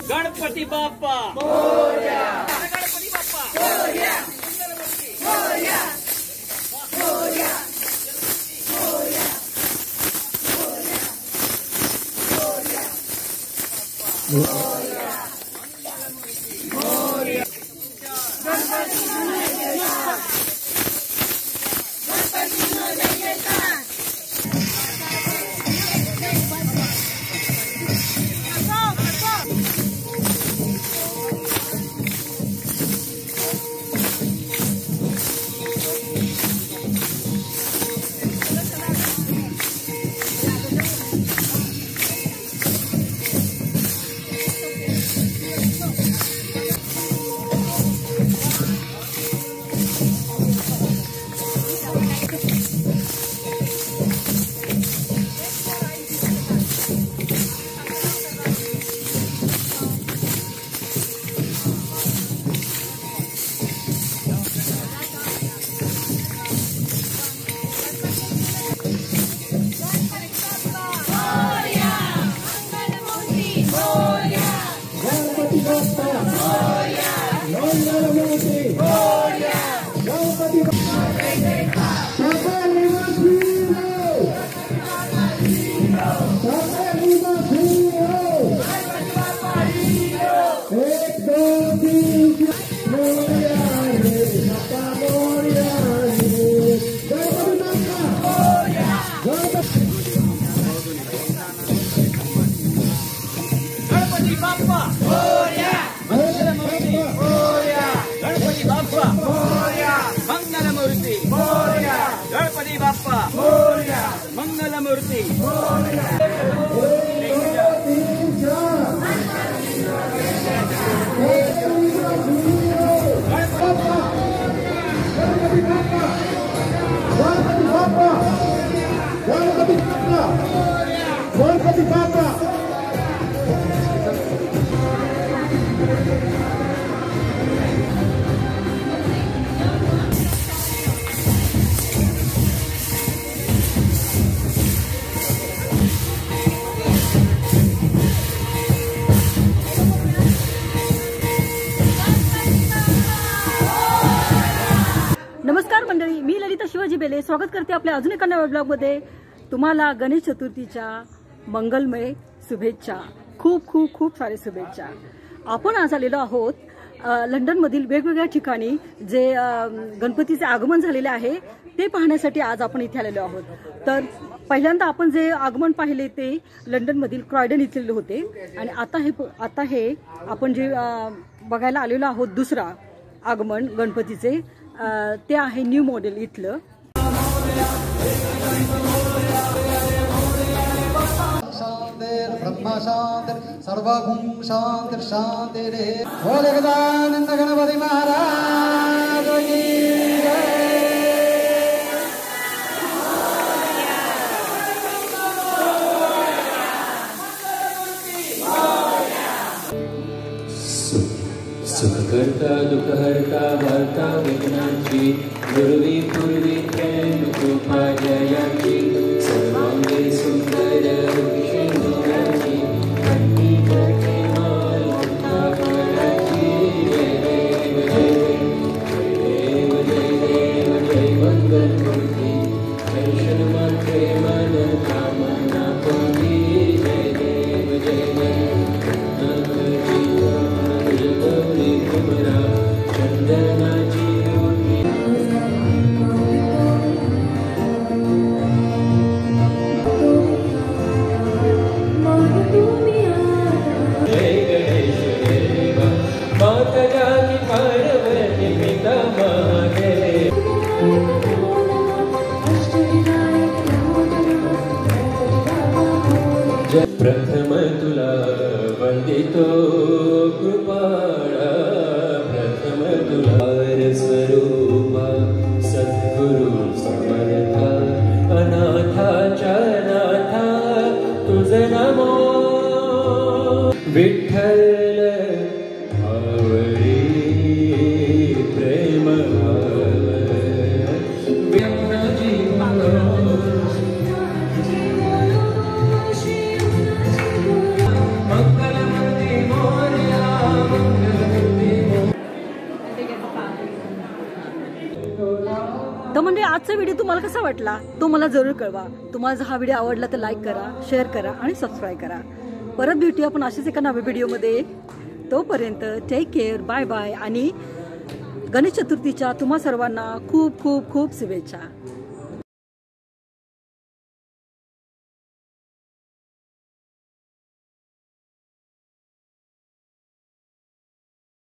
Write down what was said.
गणपती बाप्पा मोरया, गणपती बाप्पा मोरया, मोरया, मोरया, मोरया, मोरया, मोरया, मोरया, गणपती मोरया, गणपती मोरया। गणपती बाप्पा मोरया, मंगलमूर्ती मोरया। नमस्कार मंडळी, मी ललिता शिवाजी बेले स्वागत करते आपल्या अजून एका नव्या ब्लॉग मध्ये। तुम्हाला गणेश चतुर्थीच्या मंगलमय शुभेच्छा, खूप खूप खूप सारे शुभेच्छा। आपण आज आलेलो आहोत लंडन मधील वेगवेगळ्या ठिकाणी जे गणपतीचे आगमन झालेले आहे ते पाहण्यासाठी आज आपण इथे आलेलो आहोत. तर पहिल्यांदा आपण जे आगमन पाहिले ते लंडनमधील क्रॉयडन इथले होते आणि आता हे आपण जे बघायला आलेलो आहोत दुसरा आगमन गणपतीचे ते आहे न्यू मॉडेल इथलं. ब्रह्मा शांति सर्वभूम शांति शांति रे बोले गजानंद गणपति महाराज की सुखकर्ता दुःखहर्ता वार्ता विघ्नाची गुरुवी पूर्वी प्रेम कृपा जयाची सर्वांगे सुंदर विष्णुराची कंठी जटे माल कराची जय देव जय देव जय देव जय मंगलमूर्ती दर्शन मात्रे मन कामना पूरी जय देव जय देव गौरी कुमरा चंदनाची जय गणेश देवा माता जागी पार्वती पिता महादेव प्रथम तुला वंदितो कृपाळा प्रथम तुला स्वरूपा सद्गुरु समर्था अनाथाच्या नाथा तुझ नमो विठ्ठल आवडी प्रेम तर म्हणजे आजचा व्हिडिओ तुम्हाला कसा वाटला तो मला जरूर कळवा. तुम्हाला जर हा व्हिडिओ आवडला तर लाईक करा, शेअर करा आणि सबस्क्राईब करा. परत भेटूया आपण अशाच एका नव्या व्हिडिओमध्ये. तोपर्यंत टेक केअर, बाय बाय आणि गणेश चतुर्थीच्या तुम्हा सर्वांना खूप खूप खूप शुभेच्छा.